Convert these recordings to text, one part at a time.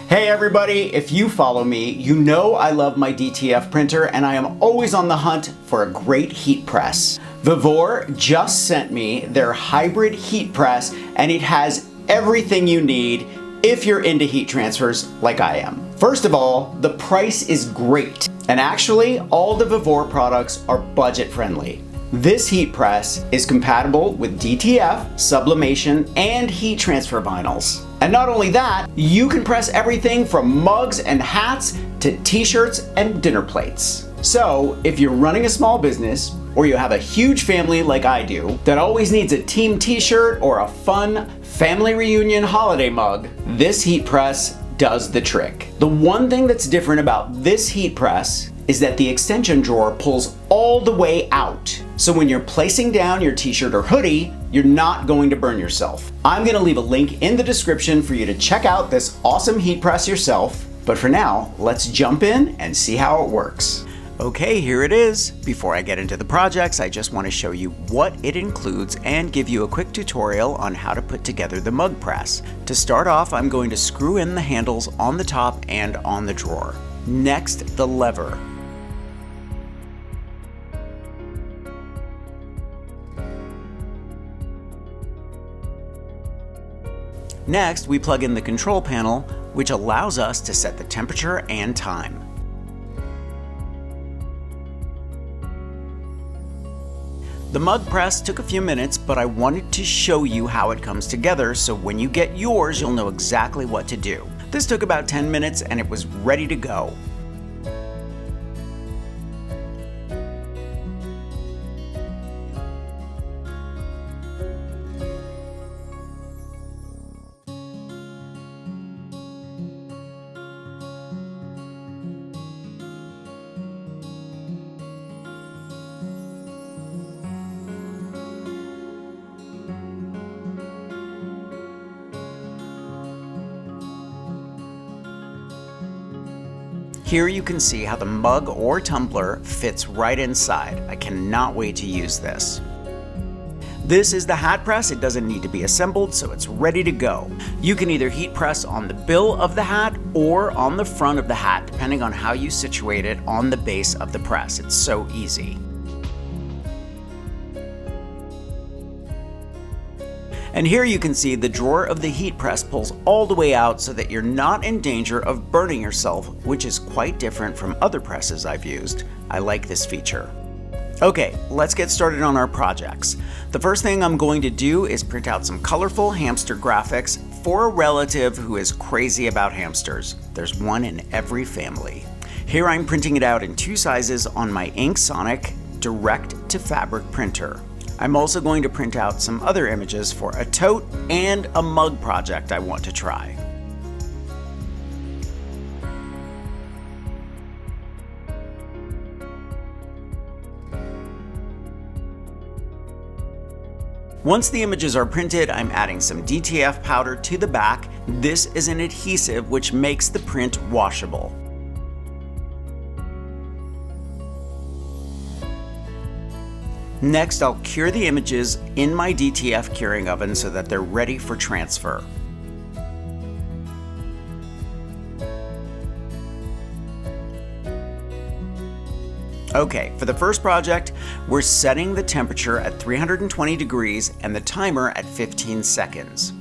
Hey everybody, if you follow me, you know I love my DTF printer and I am always on the hunt for a great heat press. VEVOR just sent me their hybrid heat press and it has everything you need if you're into heat transfers like I am. First of all, the price is great. And actually, all the VEVOR products are budget friendly. This heat press is compatible with DTF, sublimation, and heat transfer vinyls. And not only that, you can press everything from mugs and hats to t-shirts and dinner plates. So if you're running a small business, or you have a huge family like I do, that always needs a team t-shirt or a fun family reunion holiday mug, this heat press does the trick. The one thing that's different about this heat press is that the extension drawer pulls all the way out. So when you're placing down your t-shirt or hoodie, you're not going to burn yourself. I'm gonna leave a link in the description for you to check out this awesome heat press yourself. But for now, let's jump in and see how it works. Okay, here it is. Before I get into the projects, I just want to show you what it includes and give you a quick tutorial on how to put together the mug press. To start off, I'm going to screw in the handles on the top and on the drawer. Next, the lever. Next, we plug in the control panel, which allows us to set the temperature and time. The mug press took a few minutes, but I wanted to show you how it comes together so when you get yours, you'll know exactly what to do. This took about 10 minutes and it was ready to go. Here you can see how the mug or tumbler fits right inside. I cannot wait to use this. This is the hat press. It doesn't need to be assembled, so it's ready to go. You can either heat press on the bill of the hat or on the front of the hat, depending on how you situate it on the base of the press. It's so easy. And here you can see the drawer of the heat press pulls all the way out so that you're not in danger of burning yourself, which is quite different from other presses I've used. I like this feature. Okay, let's get started on our projects. The first thing I'm going to do is print out some colorful hamster graphics for a relative who is crazy about hamsters. There's one in every family. Here I'm printing it out in 2 sizes on my Inksonic direct to fabric printer. I'm also going to print out some other images for a tote and a mug project I want to try. Once the images are printed, I'm adding some DTF powder to the back. This is an adhesive which makes the print washable. Next, I'll cure the images in my DTF curing oven so that they're ready for transfer. Okay, for the first project, we're setting the temperature at 320 degrees and the timer at 15 seconds.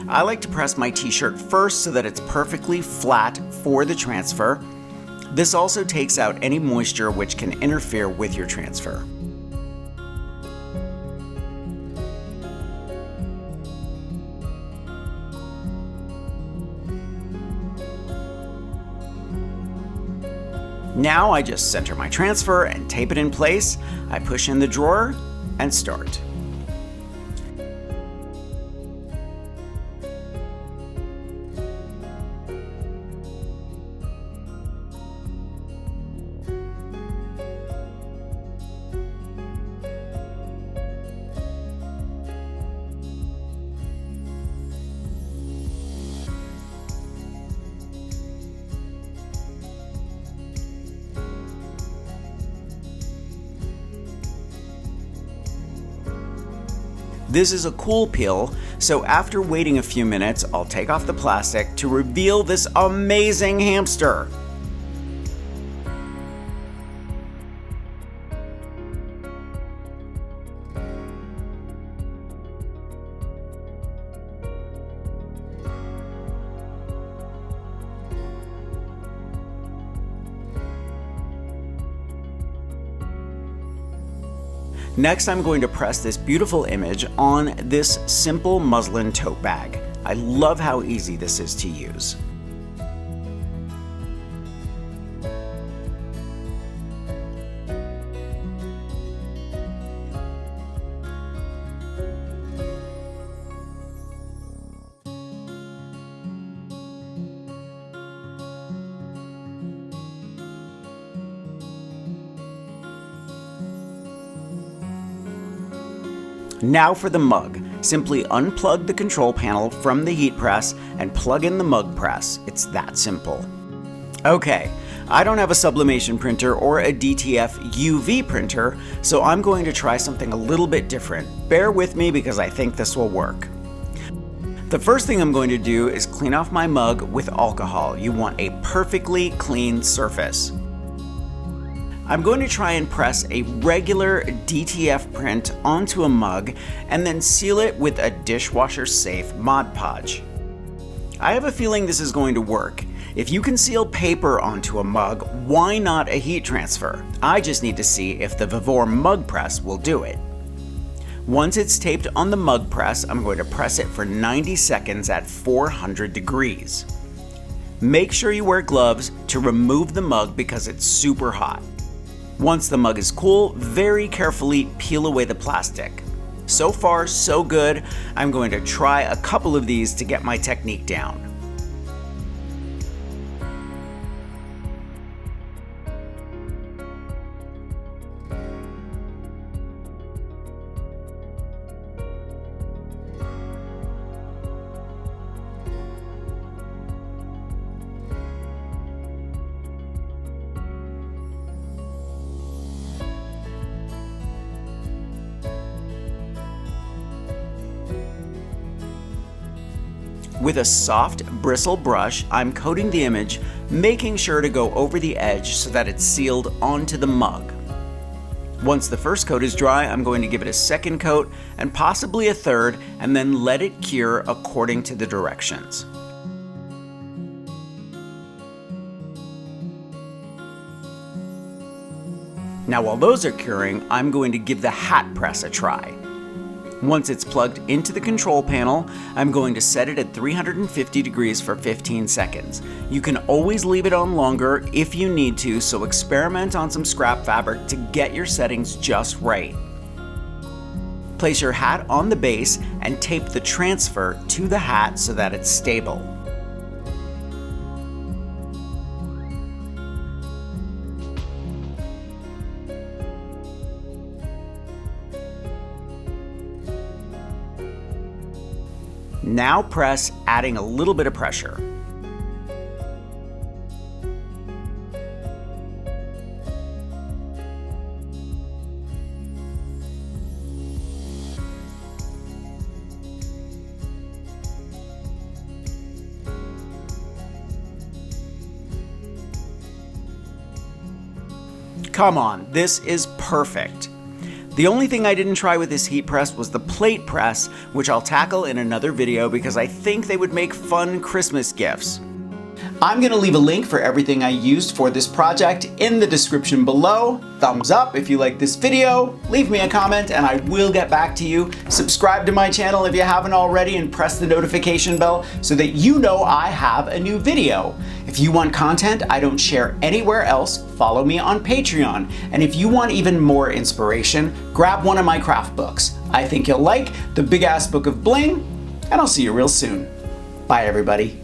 I like to press my t-shirt first so that it's perfectly flat for the transfer. This also takes out any moisture which can interfere with your transfer. Now I just center my transfer and tape it in place. I push in the drawer and start. This is a cool peel, so after waiting a few minutes, I'll take off the plastic to reveal this amazing hamster. Next, I'm going to press this beautiful image on this simple muslin tote bag. I love how easy this is to use. Now for the mug. Simply unplug the control panel from the heat press and plug in the mug press. It's that simple. Okay, I don't have a sublimation printer or a DTF UV printer, so I'm going to try something a little bit different. Bear with me because I think this will work. The first thing I'm going to do is clean off my mug with alcohol. You want a perfectly clean surface. I'm going to try and press a regular DTF print onto a mug and then seal it with a dishwasher safe Mod Podge. I have a feeling this is going to work. If you can seal paper onto a mug, why not a heat transfer? I just need to see if the VEVOR mug press will do it. Once it's taped on the mug press, I'm going to press it for 90 seconds at 400 degrees. Make sure you wear gloves to remove the mug because it's super hot. Once the mug is cool, very carefully peel away the plastic. So far, so good. I'm going to try a couple of these to get my technique down. With a soft bristle brush, I'm coating the image, making sure to go over the edge so that it's sealed onto the mug. Once the first coat is dry, I'm going to give it a second coat and possibly a third, and then let it cure according to the directions. Now while those are curing, I'm going to give the hat press a try. Once it's plugged into the control panel, I'm going to set it at 350 degrees for 15 seconds. You can always leave it on longer if you need to, so experiment on some scrap fabric to get your settings just right. Place your hat on the base and tape the transfer to the hat so that it's stable. Now press, adding a little bit of pressure. Come on, this is perfect. The only thing I didn't try with this heat press was the plate press, which I'll tackle in another video because I think they would make fun Christmas gifts. I'm going to leave a link for everything I used for this project in the description below. Thumbs up if you like this video, leave me a comment and I will get back to you. Subscribe to my channel if you haven't already and press the notification bell so that you know I have a new video. If you want content I don't share anywhere else, follow me on Patreon. And if you want even more inspiration, grab one of my craft books. I think you'll like the Big Ass Book of Bling, and I'll see you real soon. Bye everybody.